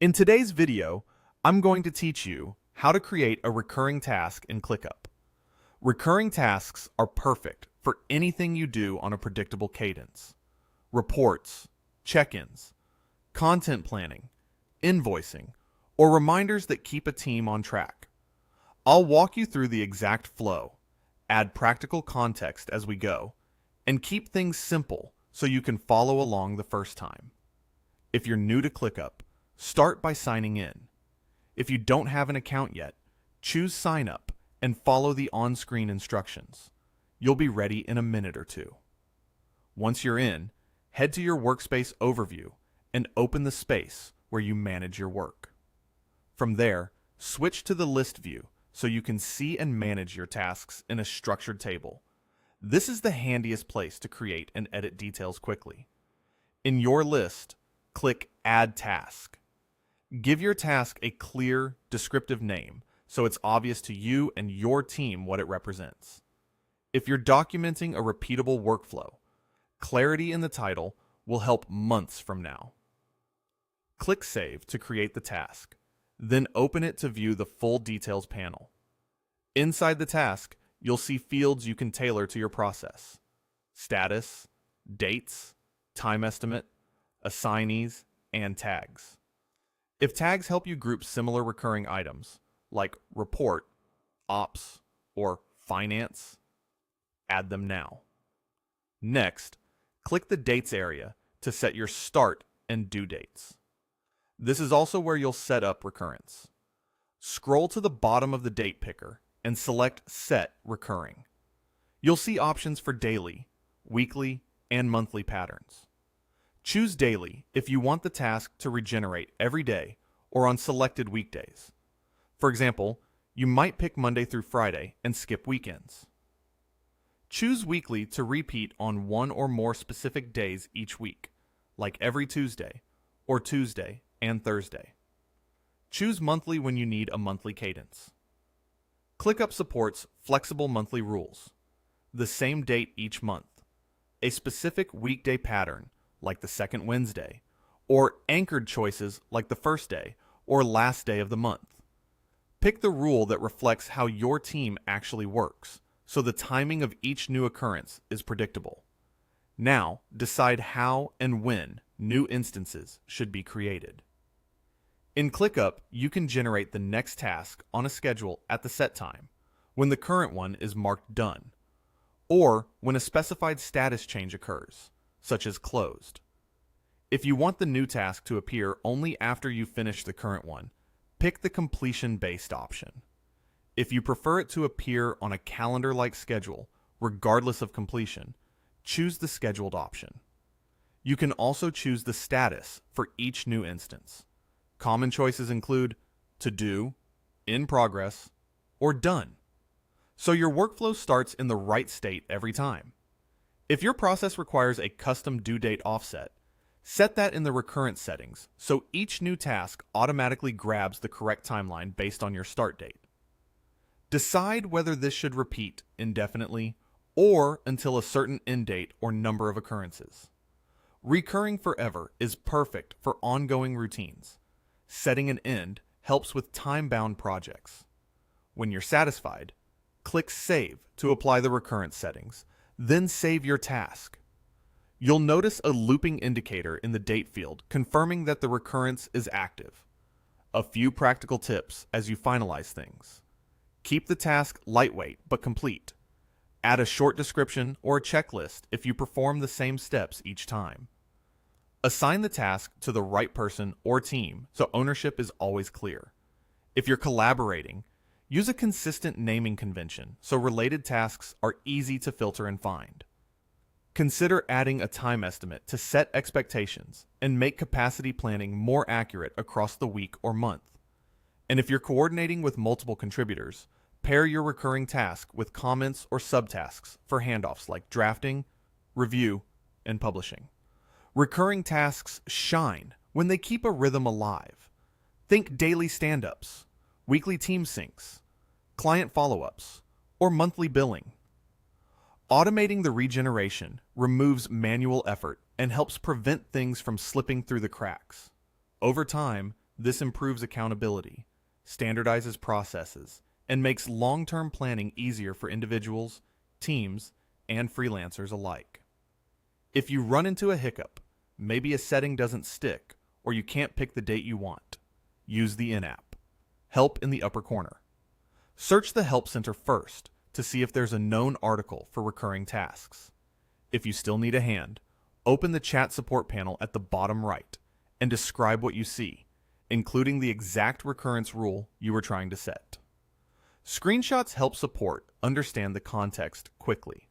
In today's video, I'm going to teach you how to create a recurring task in ClickUp. Recurring tasks are perfect for anything you do on a predictable cadence. Reports, check-ins, content planning, invoicing, or reminders that keep a team on track. I'll walk you through the exact flow, add practical context as we go, and keep things simple so you can follow along the first time. If you're new to ClickUp, start by signing in. If you don't have an account yet, choose Sign Up and follow the on-screen instructions. You'll be ready in a minute or two. Once you're in, head to your workspace overview and open the space where you manage your work. From there, switch to the list view so you can see and manage your tasks in a structured table. This is the handiest place to create and edit details quickly. In your list, click Add Task. Give your task a clear, descriptive name so it's obvious to you and your team what it represents. If you're documenting a repeatable workflow, clarity in the title will help months from now. Click Save to create the task, then open it to view the full details panel. Inside the task, you'll see fields you can tailor to your process: status, dates, time estimate, assignees, and tags. If tags help you group similar recurring items, like report, ops, or finance, add them now. Next, click the dates area to set your start and due dates. This is also where you'll set up recurrence. Scroll to the bottom of the date picker and select Set Recurring. You'll see options for daily, weekly, and monthly patterns. Choose daily if you want the task to regenerate every day or on selected weekdays. For example, you might pick Monday through Friday and skip weekends. Choose weekly to repeat on one or more specific days each week, like every Tuesday, or Tuesday and Thursday. Choose monthly when you need a monthly cadence. ClickUp supports flexible monthly rules, the same date each month, a specific weekday pattern like the second Wednesday, or anchored choices like the first day or last day of the month. Pick the rule that reflects how your team actually works, so the timing of each new occurrence is predictable. Now, decide how and when new instances should be created. In ClickUp, you can generate the next task on a schedule at the set time, when the current one is marked done, or when a specified status change occurs, such as closed. If you want the new task to appear only after you finish the current one, pick the completion-based option. If you prefer it to appear on a calendar-like schedule, regardless of completion, choose the scheduled option. You can also choose the status for each new instance. Common choices include to do, in progress, or done. So your workflow starts in the right state every time. If your process requires a custom due date offset, set that in the recurrent settings so each new task automatically grabs the correct timeline based on your start date. Decide whether this should repeat indefinitely or until a certain end date or number of occurrences. Recurring forever is perfect for ongoing routines. Setting an end helps with time-bound projects. When you're satisfied, click Save to apply the recurrent settings, then save your task. You'll notice a looping indicator in the date field confirming that the recurrence is active. A few practical tips as you finalize things. Keep the task lightweight but complete. Add a short description or a checklist if you perform the same steps each time. Assign the task to the right person or team so ownership is always clear. If you're collaborating, use a consistent naming convention so related tasks are easy to filter and find. Consider adding a time estimate to set expectations and make capacity planning more accurate across the week or month. And if you're coordinating with multiple contributors, pair your recurring task with comments or subtasks for handoffs like drafting, review, and publishing. Recurring tasks shine when they keep a rhythm alive. Think daily stand-ups, weekly team syncs, client follow-ups, or monthly billing. Automating the regeneration removes manual effort and helps prevent things from slipping through the cracks. Over time, This improves accountability, standardizes processes, and makes long-term planning easier for individuals, teams, and freelancers alike. If you run into a hiccup, maybe a setting doesn't stick, or you can't pick the date you want, use the in-app. Help in the upper corner. Search the Help Center first to see if there's a known article for recurring tasks. If you still need a hand, open the chat support panel at the bottom right and describe what you see, including the exact recurrence rule you were trying to set. Screenshots help support understand the context quickly.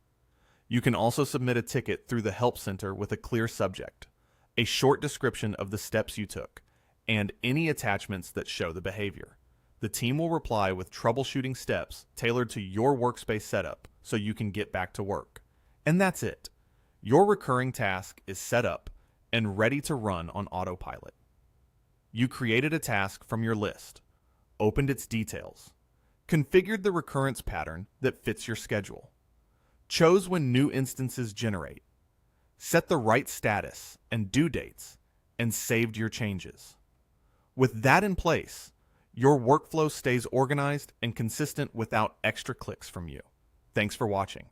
You can also submit a ticket through the Help Center with a clear subject, a short description of the steps you took, and any attachments that show the behavior. The team will reply with troubleshooting steps tailored to your workspace setup so you can get back to work. And that's it. Your recurring task is set up and ready to run on autopilot. You created a task from your list, opened its details, configured the recurrence pattern that fits your schedule, chose when new instances generate, set the right status and due dates, and saved your changes. With that in place, your workflow stays organized and consistent without extra clicks from you. Thanks for watching.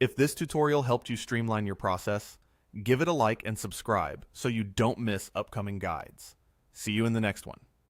If this tutorial helped you streamline your process, give it a like and subscribe so you don't miss upcoming guides. See you in the next one.